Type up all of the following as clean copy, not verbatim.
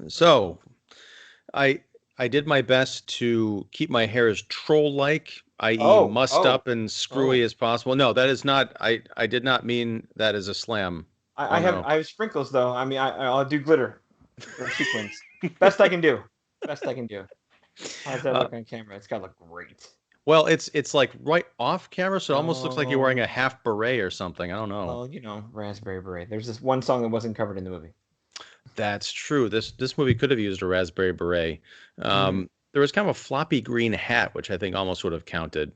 So I I did my best to keep my hair as troll-like, i.e., Oh, mussed oh, up and screwy oh. as possible. No, that is not. I did not mean that as a slam. I Oh have no. I have sprinkles though. I mean, I'll do glitter or sequins. Best I can do. Best I can do. How's that Uh, look on camera? It's gotta look great. well, it's like right off camera, so it almost looks like you're wearing a Oh, half beret or something. I don't know. well, Raspberry Beret. There's this one song that wasn't covered in the movie. That's true. This movie could have used a raspberry beret. Mm. There was kind of a floppy green hat, which I think almost would have counted.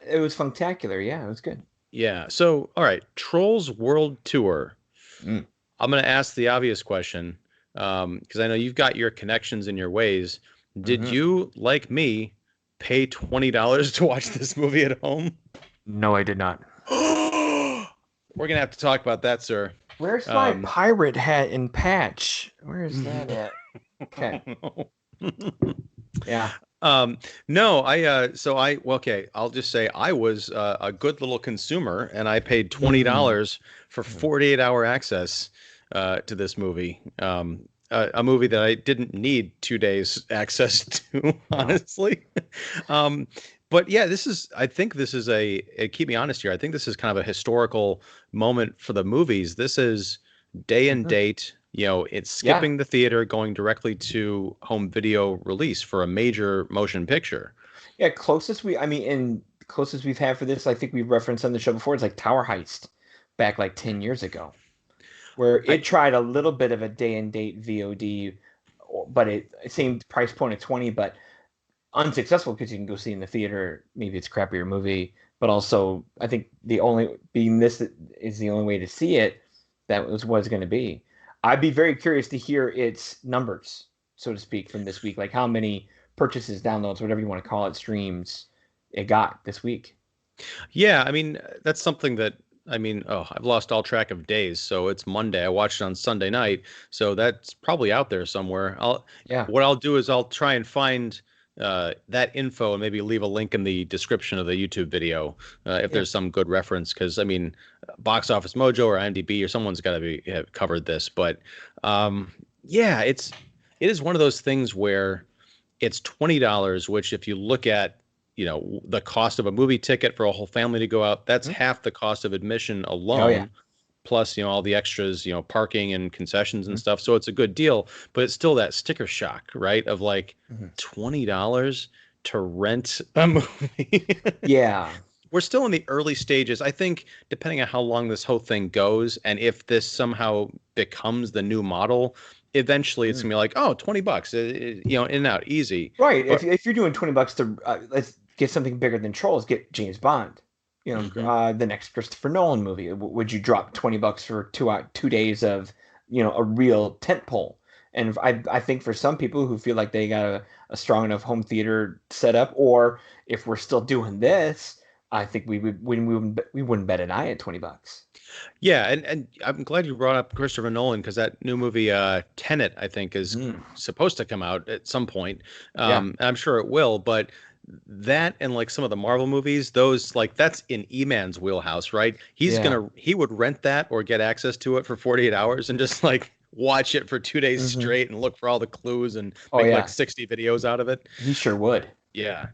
It was functacular. Yeah, it was good. Yeah. So, all right, Trolls World Tour. Mm. I'm going to ask the obvious question because I know you've got your connections and your ways. Did Hmm. you, like me, pay $20 to watch this movie at home? No, I did not. We're going to have to talk about that, sir. Where's my Um, pirate hat and patch? Where is that at? Okay. Yeah. Um, no, well, okay, I'll just say I was a good little consumer and I paid Mm. $20 for 48-hour access to this movie. A movie that I didn't need 2 days access to, No. honestly. Um, but yeah, I think this is keep me honest here. I think this is kind of a historical moment for the movies. This is day and Hmm. date. It's Yeah. skipping the theater, going directly to home video release for a major motion picture. Yeah, I mean, and closest we've had for this, I think we've referenced on the show before, it's like Tower Heist back like 10 years ago, where I it tried a little bit of a day and date VOD, but it same price point at 20, but unsuccessful because you can go see in the theater. Maybe it's a crappier movie, but also I think the only being this is the only way to see it. That was what it's going to be. I'd be very curious to hear its numbers, so to speak, from this week. Like how many purchases, downloads, whatever you want to call it, streams it got this week. Yeah, I mean, that's something that I've lost all track of days. So it's Monday. I watched it on Sunday night, so that's probably out there somewhere. Yeah. What I'll do is I'll try and find that info and maybe leave a link in the description of the YouTube video if Yeah. there's some good reference. Because Box Office Mojo or IMDb or someone's got to have covered this. But yeah, it is one of those things where it's $20, which if you look at, the cost of a movie ticket for a whole family to go out, that's Mhm. half the cost of admission Oh yeah. alone, plus, all the extras, parking and concessions and Mhm. stuff. So it's a good deal, but it's still that sticker shock, right? Of like Mhm. $20 to rent a movie. Yeah. We're still in the early stages. I think depending on how long this whole thing goes and if this somehow becomes the new model, eventually it's Mhm. gonna be like, oh, $20, in and out, easy. Right. But If you're doing $20 to let's get something bigger than Trolls, get James Bond. mhm. The next Christopher Nolan movie. Would you drop $20 for 2 days of a real tent pole? And I think for some people who feel like they got a strong enough home theater setup, or if we're still doing this, I think we wouldn't bet an eye at $20. Yeah, and I'm glad you brought up Christopher Nolan because that new movie, Tenet, I think, is Mm. supposed to come out at some point. Yeah. And I'm sure it will, but that and like some of the Marvel movies, those like that's in E-Man's wheelhouse, right? Yeah. He would rent that or get access to it for 48 hours and just like watch it for 2 days Hmm. straight and look for all the clues and Oh make like yeah. 60 videos out of it. He sure would. Yeah.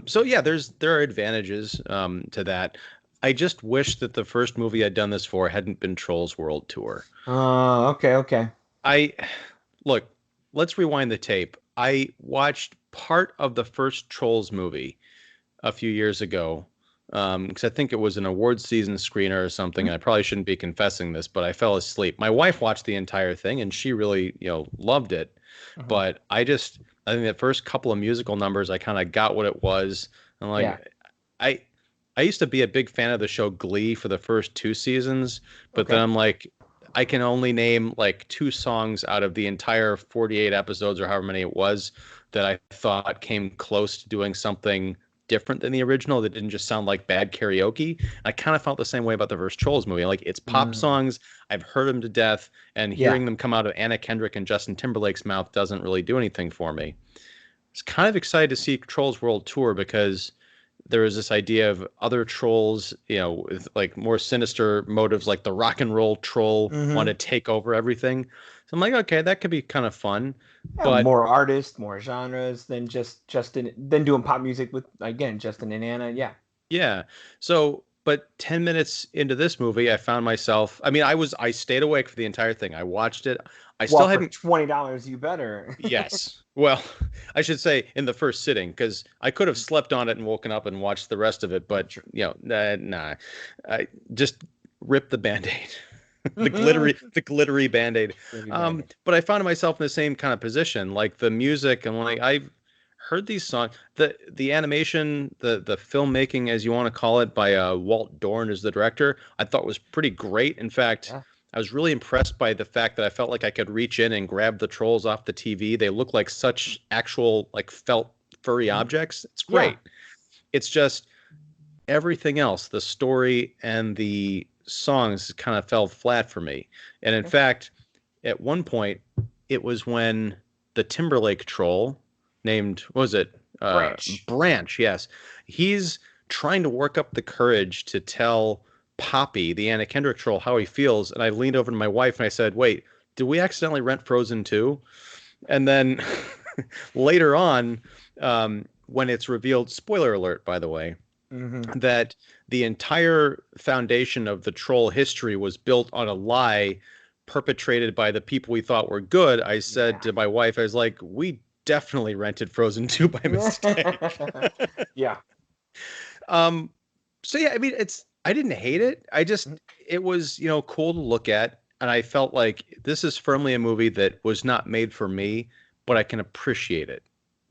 So yeah, there are advantages to that. I just wish that the first movie I'd done this for hadn't been Trolls World Tour. Okay, okay. I look, let's rewind the tape. I watched part of the first Trolls movie a few years ago because I think it was an awards season screener or something. And I probably shouldn't be confessing this, but I fell asleep. My wife watched the entire thing and she really, loved it. Mhm. But I think the first couple of musical numbers, I kind of got what it was. I'm Yeah. like, I I used to be a big fan of the show Glee for the first two seasons, but then Okay. I'm like, I can only name like two songs out of the entire 48 episodes or however many it was that I thought came close to doing something different than the original that didn't just sound like bad karaoke. I kind of felt the same way about the first Trolls movie. Like it's pop Mm. songs, I've heard them to death, and Yeah. hearing them come out of Anna Kendrick and Justin Timberlake's mouth doesn't really do anything for me. I was kind of excited to see Trolls World Tour because there was this idea of other trolls, with like more sinister motives, like the rock and roll troll want Mm-hmm. to take over everything. So I'm like, okay, that could be kind of fun. Yeah, But more artists, more genres than just Justin, than doing pop music with again Justin and Anna. Yeah. yeah, so but 10 minutes into this movie, I found myself, I mean, I stayed awake for the entire thing. I watched it. I Well, still for hadn't. $20, you better. Yes. Well, I should say in the first sitting, because I could have slept on it and woken up and watched the rest of it, but Sure. nah, I just ripped the band-aid, the glittery band-aid. Really bad. But I found myself in the same kind of position, like the music, and like I've heard these songs, the animation, the filmmaking, as you want to call it, by Walt Dorn as the director, I thought was pretty great. In fact, Yeah. I was really impressed by the fact that I felt like I could reach in and grab the trolls off the TV. They look like such actual, like, felt furry Mhm. objects. It's Yeah. great. It's just everything else, the story and the songs kind of fell flat for me. And in Okay. fact, at one point, it was when the Timberlake troll named, what was it? Branch. Branch, yes. He's trying to work up the courage to tell Poppy, the Anna Kendrick troll, how he feels. And I leaned over to my wife and I said, wait, did we accidentally rent Frozen 2? And then later on, when it's revealed, spoiler alert, by the way, Hmm. that the entire foundation of the troll history was built on a lie perpetrated by the people we thought were good, I said Yeah. to my wife, I was like, we definitely rented Frozen 2 by mistake. Yeah. um, so yeah, I mean, I didn't hate it. Mhm. It was, cool to look at. And I felt like this is firmly a movie that was not made for me, but I can appreciate it.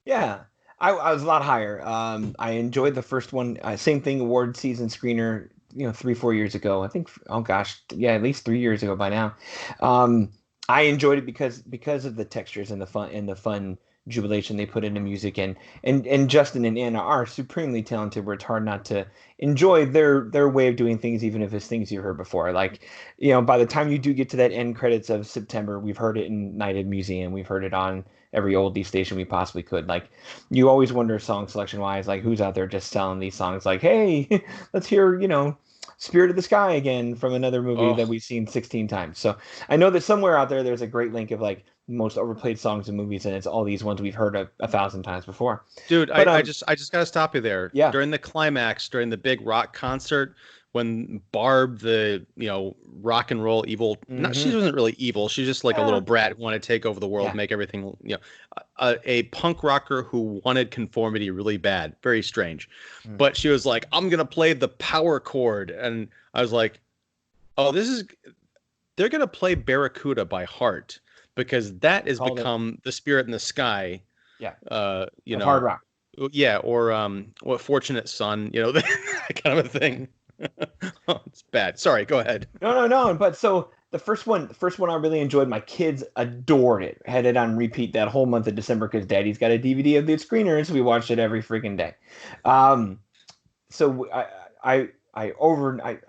Yeah. I was a lot higher. I enjoyed the first one. Same thing, award season screener, 3, 4 years ago. I think, oh gosh, yeah, at least 3 years ago by now. Um, I enjoyed it because of the textures and the fun jubilation they put into music, and Justin and Anna are supremely talented, where it's hard not to enjoy their way of doing things, even if it's things you heard before. Like, by the time you do get to that end credits of September, we've heard it in Night at Museum, we've heard it on every oldie station we possibly could. Like, you always wonder, song selection wise, like, who's out there just selling these songs like, hey, let's hear, Spirit of the Sky again from another movie that Oh, we've seen 16 times. So I know that somewhere out there's a great link of like most overplayed songs in movies, and it's all these ones we've heard a thousand times before. dude, But I just gotta stop you there. yeah. During the climax, during the big rock concert, when Barb, the rock and roll evil, not she Hmm. wasn't really evil, she's just like a little Yeah. brat who wanted to take over the world, Yeah. make everything, a punk rocker who wanted conformity really bad, very strange. Mm. But she was like, I'm gonna play the power chord, and I was like, oh, they're gonna play Barracuda by heart because that has Called it. become the Spirit in the Sky. Yeah. Uh, you Of hard know, rock. yeah, or what Fortunate Son, that kind of a thing. Oh, it's bad. Sorry, go ahead. No, no, no. But so the first one I really enjoyed. My kids adored it. Had it on repeat that whole month of December because Daddy's got a DVD of the screeners. We watched it every freaking day. Um, so I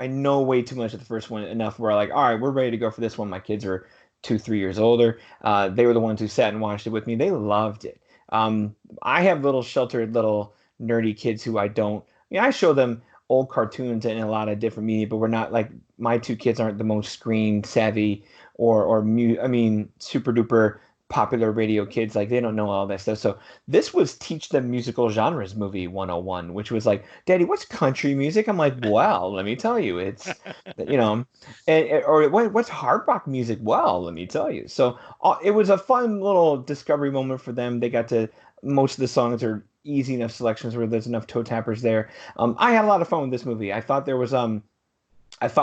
know way too much of the first one, enough where like, all right, we're ready to go for this one. My kids are 2, 3 years older. They were the ones who sat and watched it with me. They loved it. I have little sheltered, little nerdy kids who I don't. I show them old cartoons and a lot of different media, but we're not like, my two kids aren't the most screen savvy or super duper popular radio kids. Like, they don't know all that stuff. So this was teach them musical genres movie 101, which was like, Daddy, what's country music? I'm like, well, let me tell you, it's, you know, or what's hard rock music? Well, let me tell you. So it was a fun little discovery moment for them. They got to, most of the songs are easy enough selections where there's enough toe tappers there. I had a lot of fun with this movie. I thought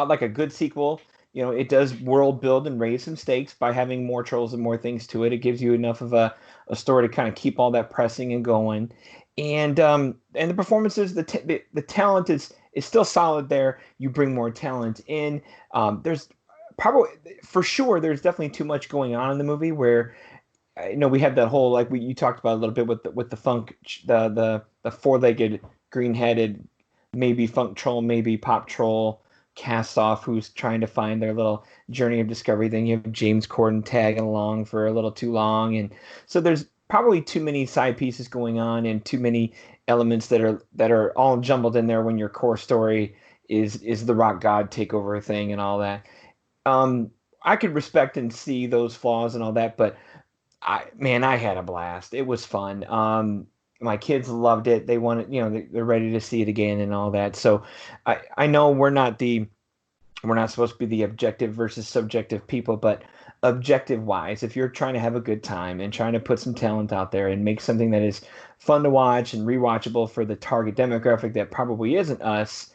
like a good sequel. It does world build and raise some stakes by having more trolls and more things to it. It gives you enough of a story to kind of keep all that pressing and going. And the performances, the talent is still solid there. You bring more talent in. There's probably, for sure, there's definitely too much going on in the movie where, we had that whole, like, you talked about a little bit with the funk, the four-legged, green-headed, maybe funk troll, maybe pop troll cast off, who's trying to find their little journey of discovery. Then you have James Corden tagging along for a little too long, and so there's probably too many side pieces going on and too many elements that are all jumbled in there when your core story is the rock god takeover thing and all that. Um, I could respect and see those flaws and all that, but I had a blast. It was fun. My kids loved it. They wanted, they're ready to see it again and all that. So I know we're not supposed to be the objective versus subjective people, but objective wise, if you're trying to have a good time and trying to put some talent out there and make something that is fun to watch and rewatchable for the target demographic that probably isn't us,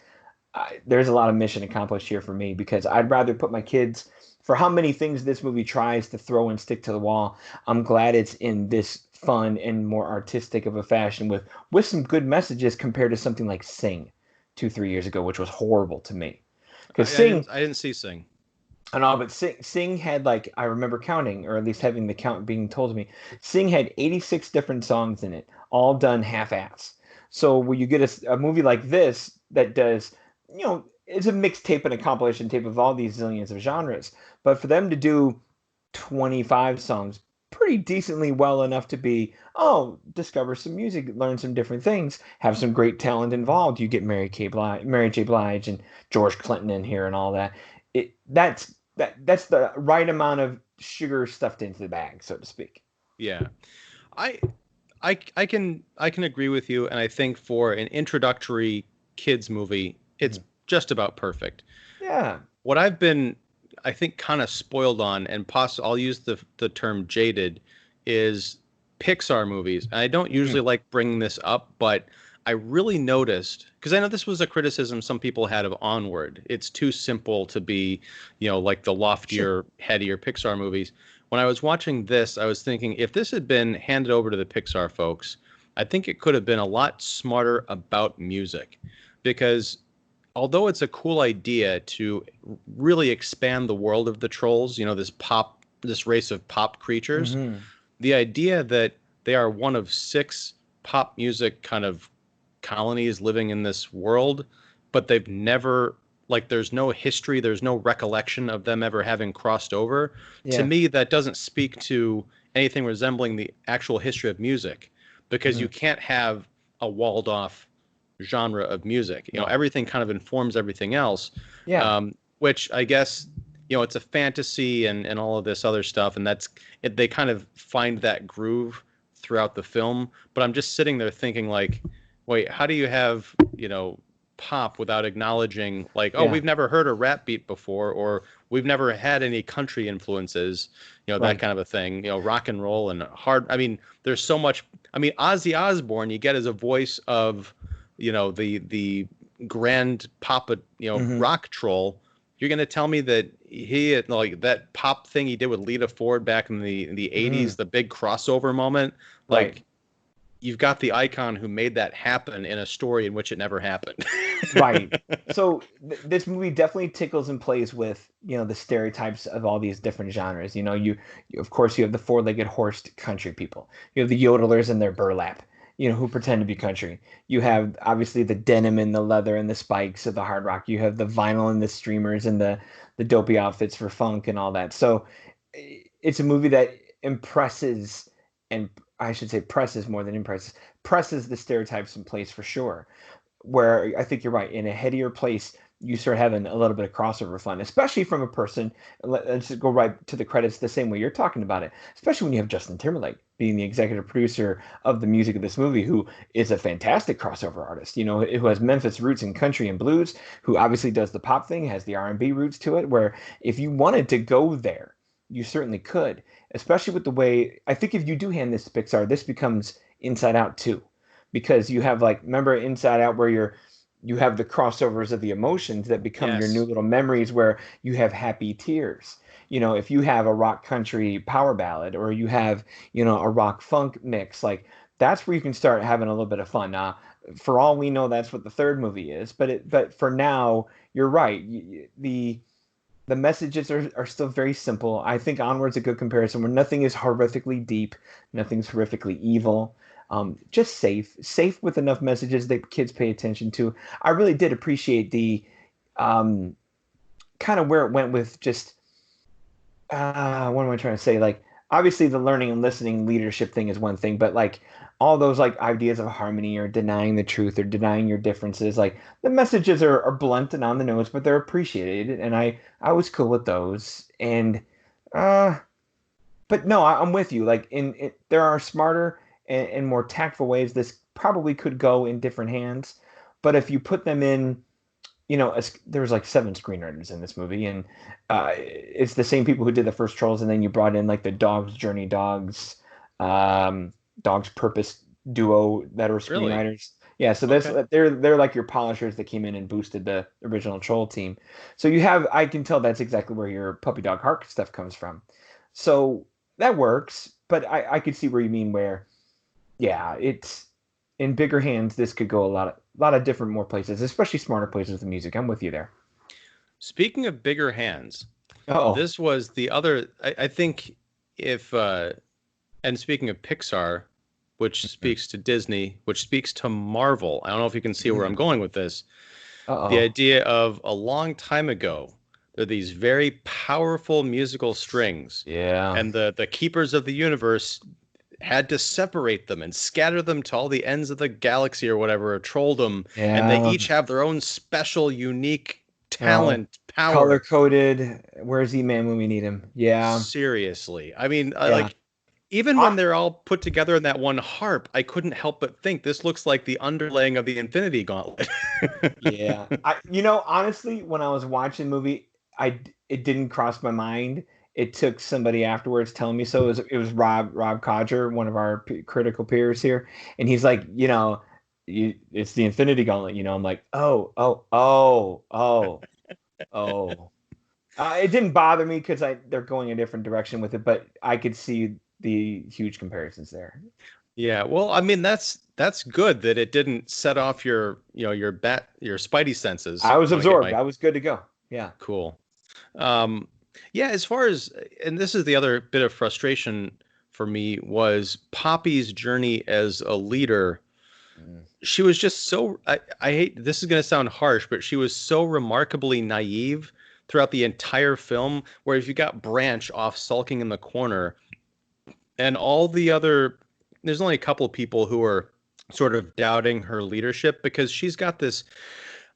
there's a lot of mission accomplished here for me, because I'd rather put my kids, for how many things this movie tries to throw and stick to the wall, I'm glad it's in this fun and more artistic of a fashion with some good messages compared to something like Sing 2-3 years ago, which was horrible to me. Because Sing, I didn't see Sing. I know, but Sing had, like, I remember counting, or at least having the count being told to me, Sing had 86 different songs in it, all done half-ass. So when you get a movie like this that does, it's a mixtape and a compilation tape of all these zillions of genres, but for them to do 25 songs pretty decently well enough to be, oh, discover some music, learn some different things, have some great talent involved. You get Mary J. Blige and George Clinton in here and all that. That's the right amount of sugar stuffed into the bag, so to speak. Yeah. I I can agree with you, and I think for an introductory kids movie, it's just about perfect. Yeah. What I've been, I think, kind of spoiled on, and I'll use the term jaded, is Pixar movies. And I don't usually like bringing this up, but I really noticed, because I know this was a criticism some people had of Onward. It's too simple to be, like the loftier, headier Pixar movies. When I was watching this, I was thinking, if this had been handed over to the Pixar folks, I think it could have been a lot smarter about music, because although it's a cool idea to really expand the world of the trolls, this race of pop creatures, the idea that they are one of 6 pop music kind of colonies living in this world, but they've never, like, there's no history, there's no recollection of them ever having crossed over. Yeah. To me, that doesn't speak to anything resembling the actual history of music, because you can't have a walled off genre of music. Everything kind of informs everything else. Yeah. Which I guess, it's a fantasy and all of this other stuff, and they kind of find that groove throughout the film. But I'm just sitting there thinking, like, wait, how do you have, pop without acknowledging, like, oh, we've never heard a rap beat before, or we've never had any country influences, that kind of a thing, rock and roll and hard. I mean, there's so much. I mean, Ozzy Osbourne, you get as a voice of, the grand papa, rock troll. You're going to tell me that he, like, that pop thing he did with Lita Ford back in the 80s, the big crossover moment, like, you've got the icon who made that happen in a story in which it never happened. Right. So this movie definitely tickles and plays with, the stereotypes of all these different genres. You of course, you have the 4-legged horse country people. You have the yodelers and their burlap, who pretend to be country. You have, obviously, the denim and the leather and the spikes of the hard rock. You have the vinyl and the streamers and the dopey outfits for funk and all that. So it's a movie that impresses, and I should say presses more than impresses, presses the stereotypes in place for sure. Where I think you're right, in a headier place, you start having a little bit of crossover fun, especially from a person. Let's just go right to the credits the same way you're talking about it, especially when you have Justin Timberlake being the executive producer of the music of this movie, who is a fantastic crossover artist, who has Memphis roots in country and blues, who obviously does the pop thing, has the R&B roots to it, where if you wanted to go there, you certainly could, especially with the way, I think if you do hand this to Pixar, this becomes Inside Out too, because you have, like, remember Inside Out, where you have the crossovers of the emotions that become your new little memories, where you have happy tears. If you have a rock country power ballad, or you have, a rock funk mix, like, that's where you can start having a little bit of fun. Now, for all we know, that's what the third movie is, but for now, you're right. The messages are still very simple. I think Onward's a good comparison, where nothing is horrifically deep, nothing's horrifically evil. Just safe with enough messages that kids pay attention to. I really did appreciate the kind of where it went with just what am I trying to say? Like, obviously the learning and listening leadership thing is one thing, but like all those like ideas of harmony or denying the truth or denying your differences, like the messages are blunt and on the nose, but they're appreciated, and I was cool with those. And uh, but no, I'm with you. Like there are smarter and more tactful ways this probably could go in different hands, but if you put them in, there's like seven screenwriters in this movie, and it's the same people who did the first Trolls, and then you brought in like the Dog's Journey Dogs, Dog's Purpose duo that are Really? screenwriters. Yeah, so Okay. they're like your polishers that came in and boosted the original Troll team. So I can tell that's exactly where your Puppy Dog Hark stuff comes from. So that works, but I could see where you mean where, yeah, it's in bigger hands. This could go a lot of different more places, especially smarter places with the music. I'm with you there. Speaking of bigger hands, Oh, this was the other. I think if and speaking of Pixar, which speaks to Disney, which speaks to Marvel. I don't know if you can see where I'm going with this. The uh-oh. idea of a long time ago, there are these very powerful musical strings, Yeah. and the keepers of the universe had to separate them and scatter them to all the ends of the galaxy or whatever, or troll them, and they Yeah. each have their own special, unique Oh, talent, color power. coded. Where's E-Man when we need him? Yeah. Seriously. I mean, Yeah. like, even I, when they're all put together in that one harp, I couldn't help but think this looks like the underlaying of the Infinity Gauntlet. yeah. Honestly, when I was watching the movie, it didn't cross my mind. It took somebody afterwards telling me so. It was Rob Codger, one of our critical peers here, and he's like, it's the Infinity Gauntlet. I'm like, oh, oh, oh, oh, oh. It didn't bother me because they're going a different direction with it, but I could see the huge comparisons there. Yeah, well, I mean that's good that it didn't set off your spidey senses. I was Want to get absorbed. my I was good to go. Yeah. cool. Um, yeah, as far as, and this is the other bit of frustration for me, was Poppy's journey as a leader. Mm. She was just so, I hate, this is going to sound harsh, but she was so remarkably naive throughout the entire film. Where if you got Branch off sulking in the corner, and all the other, there's only a couple of people who are sort of doubting her leadership, because she's got this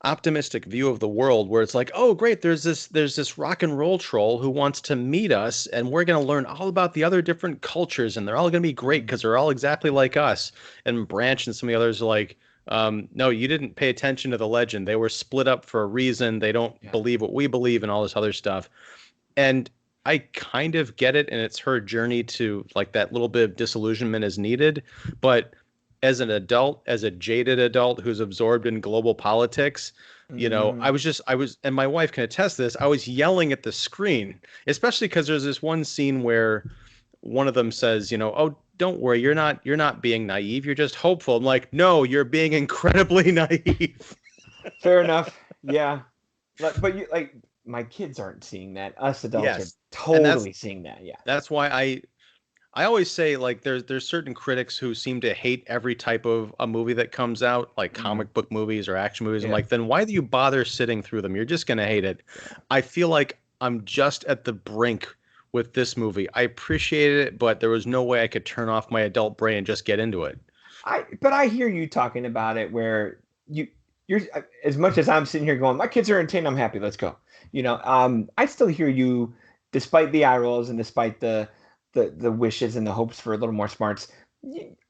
optimistic view of the world where it's like, oh great, there's this rock and roll troll who wants to meet us, and we're going to learn all about the other different cultures, and they're all going to be great because they're all exactly like us. And Branch and some of the others are like, no, you didn't pay attention to the legend. They were split up for a reason. They don't Yeah. believe what we believe and all this other stuff. And I kind of get it, and it's her journey to, like, that little bit of disillusionment is needed. But as an adult, as a jaded adult who's absorbed in global politics, Mm. and my wife can attest to this, I was yelling at the screen, especially because there's this one scene where one of them says, oh, don't worry, you're not being naive, you're just hopeful. I'm like, no, you're being incredibly naive. Fair enough. Yeah. But my kids aren't seeing that. Us adults are Yes. And that's totally seeing that. Yeah. that's why I always say, like, there's certain critics who seem to hate every type of a movie that comes out, like Mm. comic book movies or action movies. I'm Yeah. like, then why do you bother sitting through them? You're just gonna hate it. Yeah. I feel like I'm just at the brink with this movie. I appreciated it, but there was no way I could turn off my adult brain and just get into it. But I hear you talking about it where you're as much as I'm sitting here going, my kids are entertained, I'm happy, let's go. I still hear you, despite the eye rolls and despite the wishes and the hopes for a little more smarts.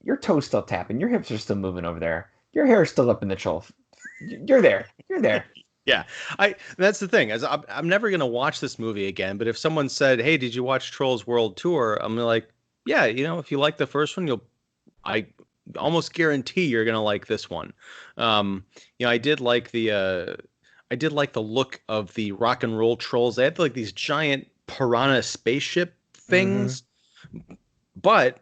Your toes still tapping, your hips are still moving over there, your hair is still up in the trough. You're there. You're there. Yeah, I that's the thing. As I'm never gonna watch this movie again. But if someone said, "Hey, did you watch Trolls World Tour?" I'm like, "Yeah, if you like the first one, I almost guarantee you're gonna like this one." I did like the look of the rock and roll trolls. They had like these giant piranha spaceship Mm-hmm. things, but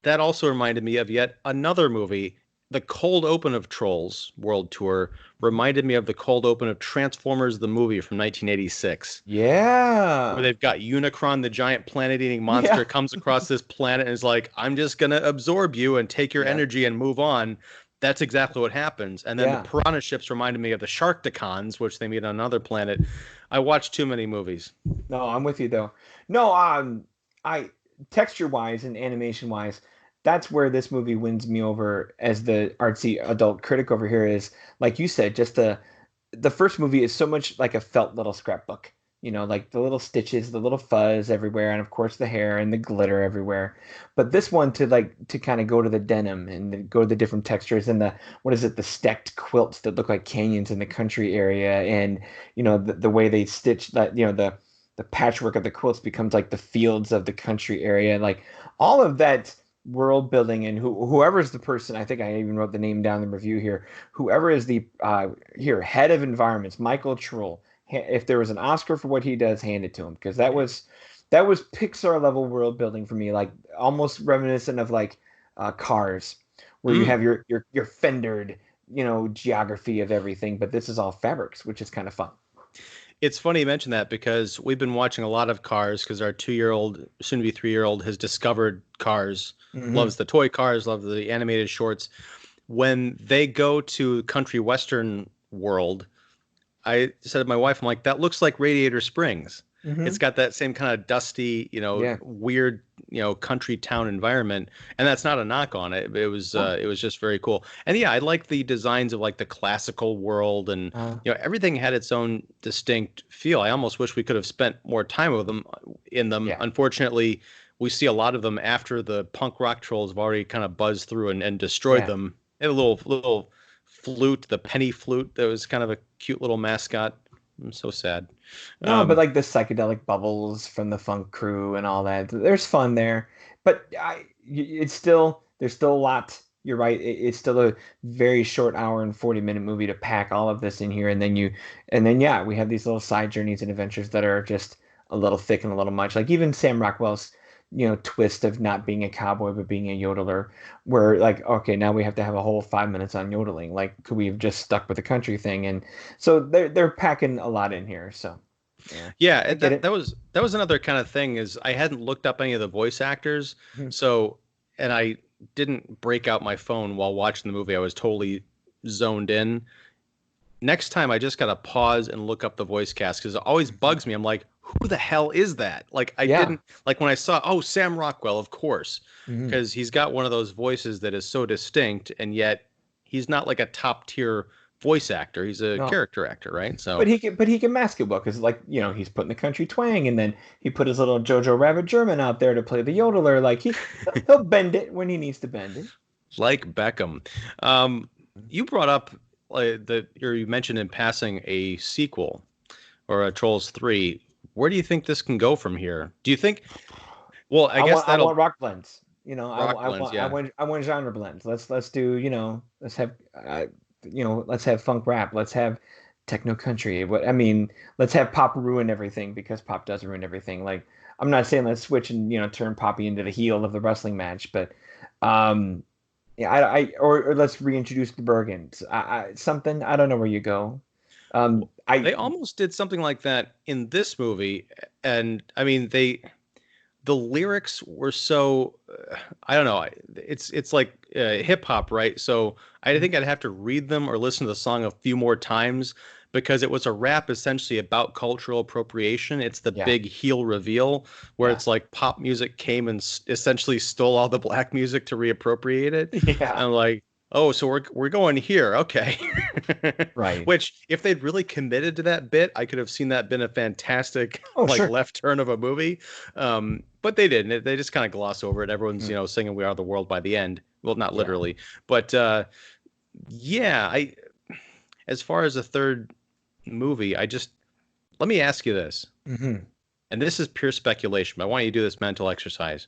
that also reminded me of yet another movie. The cold open of Trolls World Tour reminded me of the cold open of Transformers the movie from 1986, where Yeah. they've got Unicron, the giant planet-eating Yeah. monster, comes across this planet and is like, "I'm just gonna absorb you and take your Yeah. energy and move on." That's exactly what happens. And then the Yeah. piranha ships reminded me of the Sharkticons, which they meet on another planet. I watched too many movies. No, I'm with you though. No, I texture wise and animation wise, that's where this movie wins me over as the artsy adult critic over here. Is like you said, just the first movie is so much like a felt little scrapbook. You know, like the little stitches, the little fuzz everywhere, and of course the hair and the glitter everywhere. But this one to kind of go to the denim and go to the different textures and the what is it, the stacked quilts that look like canyons in the country area, and the way they stitch that, the patchwork of the quilts becomes like the fields of the country area, like all of that world building. And whoever's the person, I think I even wrote the name down in the review here, whoever is the head of environments, Michael Trull. If there was an Oscar for what he does, hand it to him, because that was Pixar level world building for me, like almost reminiscent of like Cars, where you have your fendered geography of everything, but this is all fabrics, which is kind of fun. It's funny you mention that because we've been watching a lot of Cars because our 2-year-old, soon to be 3-year-old, has discovered Cars, loves the toy cars, loves the animated shorts. When they go to country western world, I said to my wife, I'm like, that looks like Radiator Springs. It's got that same kind of dusty, weird, country town environment, and that's not a knock on it. It was just very cool. And yeah, I like the designs of like the classical world, and everything had its own distinct feel. I almost wish we could have spent more time with them in them. Yeah. Unfortunately, we see a lot of them after the punk rock trolls have already kind of buzzed through and destroyed them. They had a little flute, the penny flute, that was kind of a cute little mascot. I'm so sad. No, but like the psychedelic bubbles from the Funk Crew and all that, there's fun there. But there's still a lot. You're right. It's still a very short hour and 40-minute movie to pack all of this in here, and then we have these little side journeys and adventures that are just a little thick and a little much. Like even Sam Rockwell's twist of not being a cowboy but being a yodeler, where like, okay, now we have to have a whole 5 minutes on yodeling. Like, could we have just stuck with the country thing? And so they're packing a lot in here. So that was another kind of thing, is I hadn't looked up any of the voice actors, so, and I didn't break out my phone while watching the movie. I was totally zoned in. Next time I just gotta pause and look up the voice cast, because it always bugs me. I'm like, who the hell is that? Like, I didn't, like when I saw, Sam Rockwell, of course, because he's got one of those voices that is so distinct, and yet he's not like a top tier voice actor. He's a character actor, right? So, but he can mask it well, because like he's putting the country twang, and then he put his little Jojo Rabbit German out there to play the yodeler. Like he'll bend it when he needs to bend it, like Beckham. You brought up you mentioned in passing a sequel or a Trolls 3. Where do you think this can go from here? Do you think? Well, I want rock blends. I want genre blends. Let's do let's have funk rap. Let's have techno country. Let's have pop ruin everything, because pop does ruin everything. Like, I'm not saying let's switch and turn Poppy into the heel of the wrestling match, but or let's reintroduce the Bergens. Something, I don't know where you go. They almost did something like that in this movie, and the lyrics were so I don't know. It's like hip hop, right? So I think I'd have to read them or listen to the song a few more times, because it was a rap essentially about cultural appropriation. It's the big heel reveal where it's like pop music came and essentially stole all the black music to reappropriate it. Yeah, I'm like, oh, so we're going here, okay. Right. Which, if they'd really committed to that bit, I could have seen that been a fantastic left turn of a movie. But they didn't. They just kind of gloss over it. Everyone's singing "We Are the World" by the end. Well, not literally, but as far as a third movie, let me ask you this, and this is pure speculation, but I want you to do this mental exercise.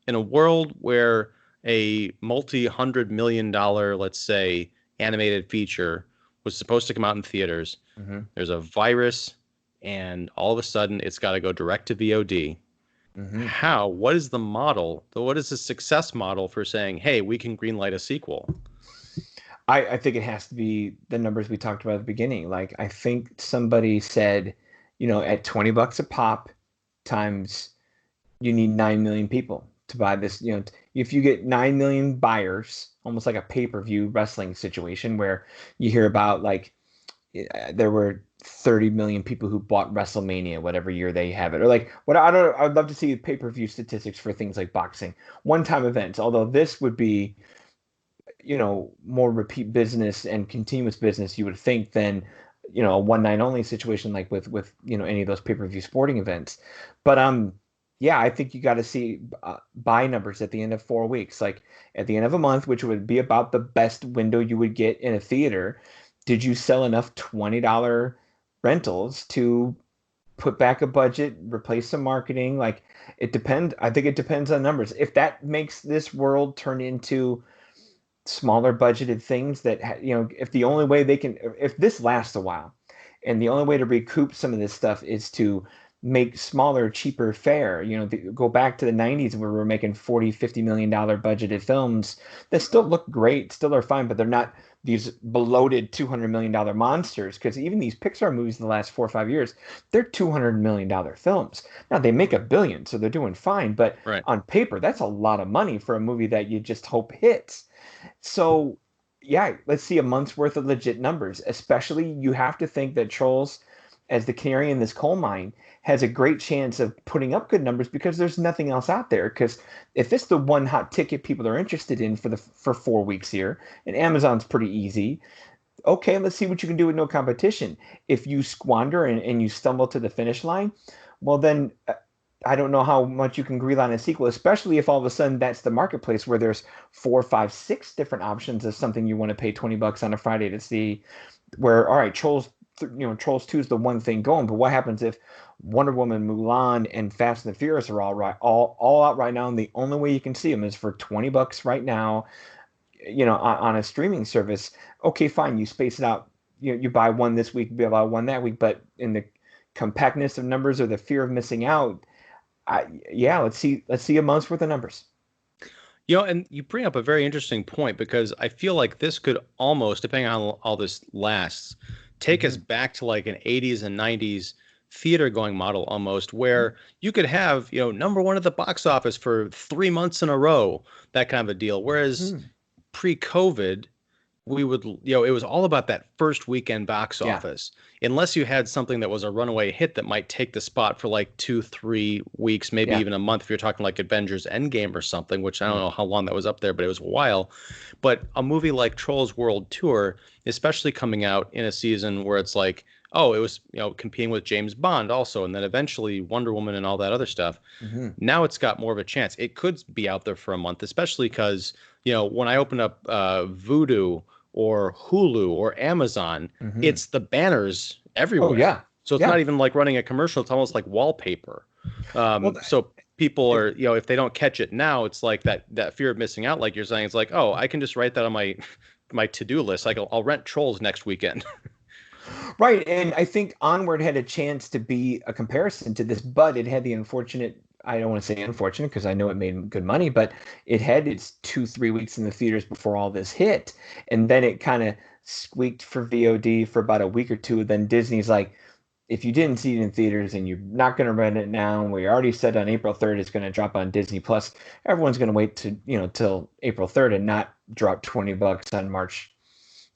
In a world where a multi-$100 million, let's say, animated feature was supposed to come out in theaters. There's a virus, and all of a sudden it's got to go direct to VOD. What is the model? What is the success model for saying, hey, we can greenlight a sequel? I think it has to be the numbers we talked about at the beginning. Like, I think somebody said, at $20 a pop times, you need 9 million people to buy this. If you get 9 million buyers, almost like a pay-per-view wrestling situation, where you hear about like there were 30 million people who bought WrestleMania, whatever year they have it. Or like what I don't know, I'd love to see pay-per-view statistics for things like boxing, one-time events. Although this would be, more repeat business and continuous business, you would think, than, a one night only situation like with any of those pay-per-view sporting events. But yeah, I think you got to see buy numbers at the end of 4 weeks, like at the end of a month, which would be about the best window you would get in a theater. Did you sell enough $20 rentals to put back a budget, replace some marketing? Like, it depends. I think it depends on numbers. If that makes this world turn into smaller budgeted things that, if the only way they can, if this lasts a while and the only way to recoup some of this stuff is to make smaller, cheaper fare, go back to the 90s where we're making 40, $50 million budgeted films that still look great, still are fine, but they're not these bloated $200 million monsters. Because even these Pixar movies in the last 4 or 5 years, they're $200 million films. Now they make $1 billion, so they're doing fine. But Right. on paper, that's a lot of money for a movie that you just hope hits. So, yeah, let's see a month's worth of legit numbers. Especially, you have to think that Trolls, as the canary in this coal mine, has a great chance of putting up good numbers because there's nothing else out there. Because if it's the one hot ticket people are interested in for 4 weeks here, and Amazon's pretty easy, okay, let's see what you can do with no competition. If you squander and you stumble to the finish line, well then I don't know how much you can grill on a sequel, especially if all of a sudden that's the marketplace where there's 4, 5, 6 different options of something you want to pay $20 on a Friday to see. Where, all right, Trolls 2 is the one thing going, but what happens if Wonder Woman, Mulan, and Fast and the Furious are all out right now, and the only way you can see them is for $20 right now, on a streaming service? Okay, fine, you space it out. You buy one this week, you buy one that week, but in the compactness of numbers or the fear of missing out, let's see a month's worth of numbers. And you bring up a very interesting point, because I feel like this could almost, depending on how all this lasts, take us back to like an 80s and 90s theater going model almost, where you could have, number one at the box office for 3 months in a row, that kind of a deal. Whereas pre-COVID, we would, it was all about that first weekend box office. Unless you had something that was a runaway hit that might take the spot for like 2-3 weeks, maybe even a month, if you're talking like Avengers Endgame or something, which I don't know how long that was up there, but it was a while. But a movie like Trolls World Tour, especially coming out in a season where it's like, oh, it was, competing with James Bond also, and then eventually Wonder Woman and all that other stuff. Now it's got more of a chance. It could be out there for a month, especially because, when I open up Vudu or Hulu or Amazon, it's the banners everywhere. Oh, yeah. So it's not even like running a commercial. It's almost like wallpaper. So people are, if they don't catch it now, it's like that fear of missing out, like you're saying. It's like, oh, I can just write that on my to-do list. Like I'll rent Trolls next weekend. Right. And I think Onward had a chance to be a comparison to this, but it had the unfortunate, I don't want to say unfortunate because I know it made good money, but it had its 2-3 weeks in the theaters before all this hit. And then it kind of squeaked for VOD for about a week or two. Then Disney's like, if you didn't see it in theaters and you're not going to rent it now, and we already said on April 3rd it's going to drop on Disney Plus, everyone's going to wait to, till April 3rd and not drop $20 on March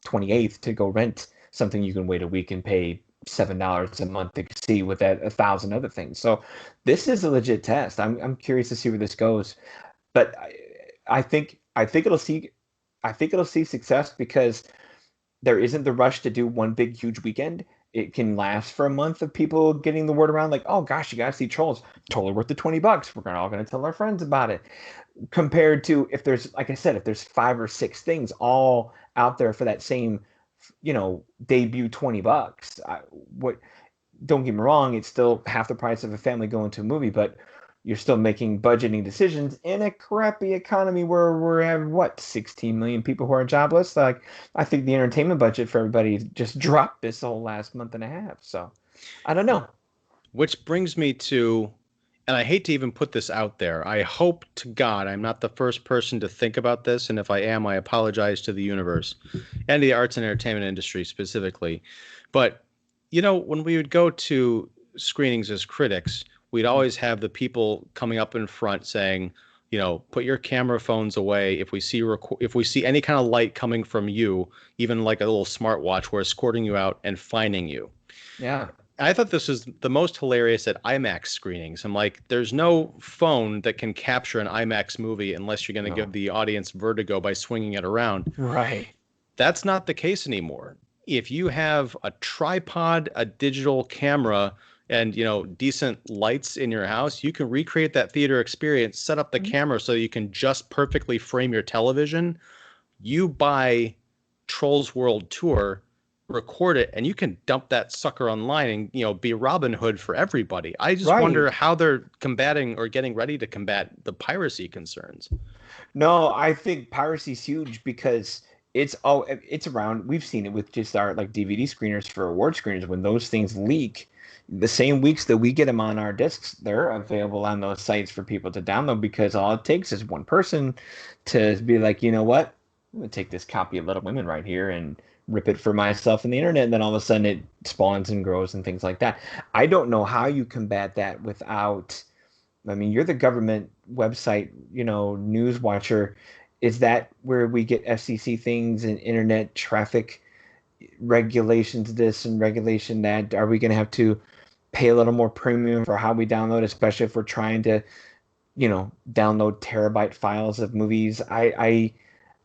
28th to go rent something you can wait a week and pay $7 a month to see with that 1,000 other things. So this is a legit test. I'm curious to see where this goes, but I think it'll see success because there isn't the rush to do one big huge weekend. It can last for a month of people getting the word around, like, oh gosh, you gotta see Trolls, totally worth the $20. We're all gonna tell our friends about it. Compared to if there's, like I said, if there's 5 or 6 things all out there for that same, debut $20. Don't get me wrong, it's still half the price of a family going to a movie, but you're still making budgeting decisions in a crappy economy where we have 16 million people who are jobless. Like, I think the entertainment budget for everybody just dropped this whole last month and a half. So I don't know. Which brings me to, and I hate to even put this out there, I hope to God I'm not the first person to think about this, and if I am, I apologize to the universe and the arts and entertainment industry specifically. But, when we would go to screenings as critics, we'd always have the people coming up in front saying, put your camera phones away. If we see any kind of light coming from you, even like a little smartwatch, we're escorting you out and fining you. Yeah. I thought this was the most hilarious at IMAX screenings. I'm like, there's no phone that can capture an IMAX movie unless you're going to give No. the audience vertigo by swinging it around. Right. That's not the case anymore. If you have a tripod, a digital camera, and decent lights in your house, you can recreate that theater experience, set up the camera so you can just perfectly frame your television. You buy Trolls World Tour, record it, and you can dump that sucker online and be Robin Hood for everybody. I just Right. wonder how they're combating or getting ready to combat the piracy concerns. No, I think piracy's huge because it's around. We've seen it with just our like DVD screeners for award screeners. When those things leak, the same weeks that we get them on our discs, they're available on those sites for people to download because all it takes is one person to be like, you know what, I'm gonna take this copy of Little Women right here and rip it for myself in the internet, and then all of a sudden it spawns and grows and things like that. I don't know how you combat that without. I mean, you're the government website, news watcher. Is that where we get FCC things and internet traffic regulations, this and regulation that? Are we going to have to pay a little more premium for how we download, especially if we're trying to, download terabyte files of movies? I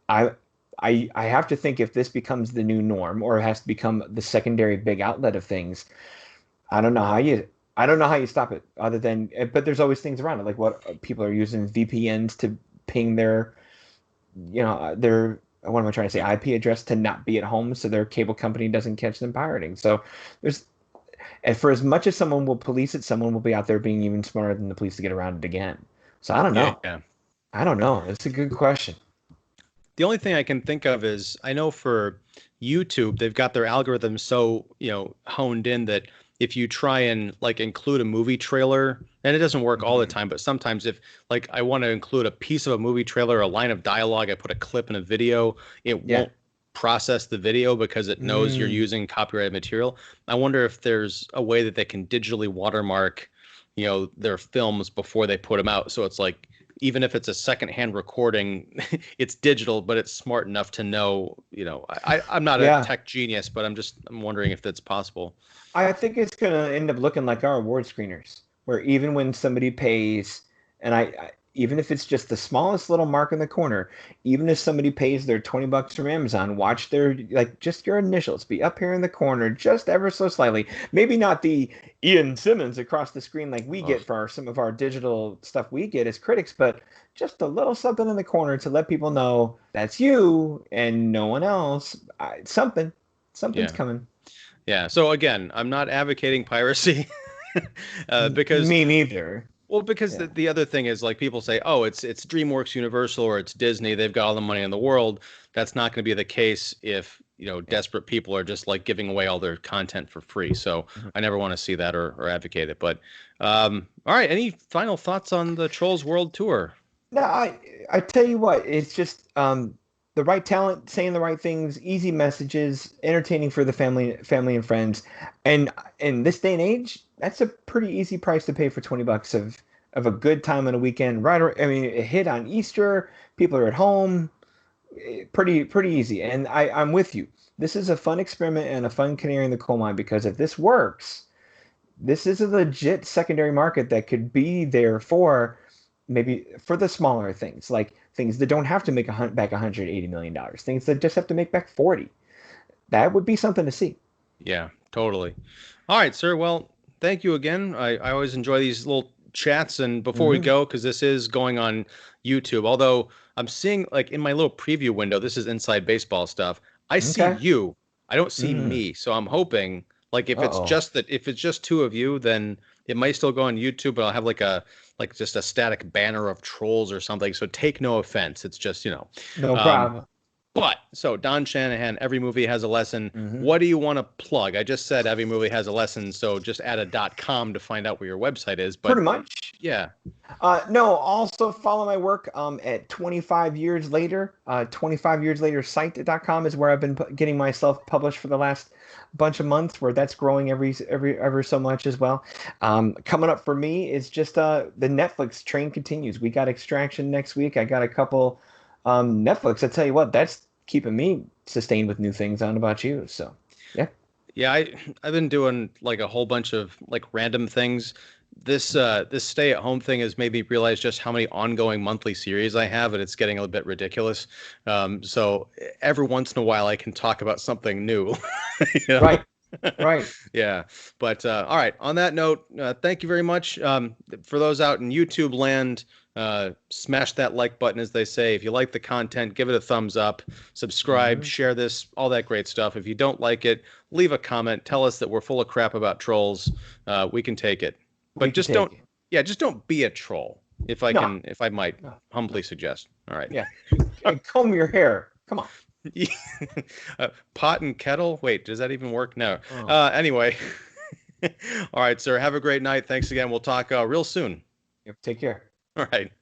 have to think if this becomes the new norm or it has to become the secondary big outlet of things. I don't know how you stop it other than, but there's always things around it. Like what people are using VPNs to ping what am I trying to say? IP address to not be at home so their cable company doesn't catch them pirating. So and for as much as someone will police it, someone will be out there being even smarter than the police to get around it again. So I don't know. Yeah. I don't know. It's a good question. The only thing I can think of is I know for YouTube, they've got their algorithm so, honed in that if you try and like include a movie trailer, and it doesn't work all the time, but sometimes if like I want to include a piece of a movie trailer, a line of dialogue, I put a clip in a video, it won't process the video because it knows you're using copyrighted material. I wonder if there's a way that they can digitally watermark, their films before they put them out. So it's like, even if it's a secondhand recording, it's digital, but it's smart enough to know, I'm not a tech genius, but I'm wondering if that's possible. I think it's going to end up looking like our award screeners, where even when somebody pays, and even if it's just the smallest little mark in the corner, even if somebody pays their $20 from Amazon, watch their, like, just your initials be up here in the corner, just ever so slightly. Maybe not the Ian Simmons across the screen like we get for some of our digital stuff we get as critics, but just a little something in the corner to let people know that's you and no one else. Something's coming. Yeah. So again, I'm not advocating piracy because me neither. Well, because the other thing is like people say, oh, it's DreamWorks, Universal, or it's Disney. They've got all the money in the world. That's not going to be the case if, desperate people are just like giving away all their content for free. So I never want to see that or advocate it. But all right. Any final thoughts on the Trolls World Tour? No, I tell you what, it's just the right talent, saying the right things, easy messages, entertaining for the family and friends. And in this day and age, that's a pretty easy price to pay for $20 of a good time on a weekend. A hit on Easter, people are at home, pretty easy. And I'm with you. This is a fun experiment and a fun canary in the coal mine, because if this works, this is a legit secondary market that could be there for maybe for the smaller things, like things that don't have to make back $180 million, things that just have to make back 40. That would be something to see. Yeah, totally. All right, sir. Well, thank you again. I always enjoy these little chats. And before we go, because this is going on YouTube, although I'm seeing like in my little preview window, this is inside baseball stuff. I see you. I don't see me. So I'm hoping like if it's just two of you, then it might still go on YouTube, but I'll have like just a static banner of Trolls or something. So take no offense. It's just, no problem. But so Don Shanahan, every movie has a lesson. What do you want to plug? I just said every movie has a lesson. So just add a .com to find out where your website is. But pretty much. Yeah. No, also follow my work at 25 years later. 25 years later site.com is where I've been getting myself published for the last bunch of months, where that's growing ever so much as well. Coming up for me is just the Netflix train continues. We got Extraction next week. I got a couple Netflix. I tell you what, that's keeping me sustained with new things. On about you. So, yeah. Yeah, I've been doing like a whole bunch of like random things. This stay at home thing has made me realize just how many ongoing monthly series I have, and it's getting a bit ridiculous. So every once in a while, I can talk about something new. You know? Right. Right. Yeah. But all right. On that note, thank you very much. For those out in YouTube land, smash that like button, as they say. If you like the content, give it a thumbs up, subscribe, Mhm. share this, all that great stuff. If you don't like it, leave a comment. Tell us that we're full of crap about trolls. We can take it. We But can just don't, take it. yeah, just don't be a troll. No. If I might No. No. humbly suggest. All right. Yeah. Comb your hair. Come on. Pot and kettle. Wait, does that even work? No. Oh. Anyway. All right, sir. Have a great night. Thanks again. We'll talk real soon. Yep. Take care. All right.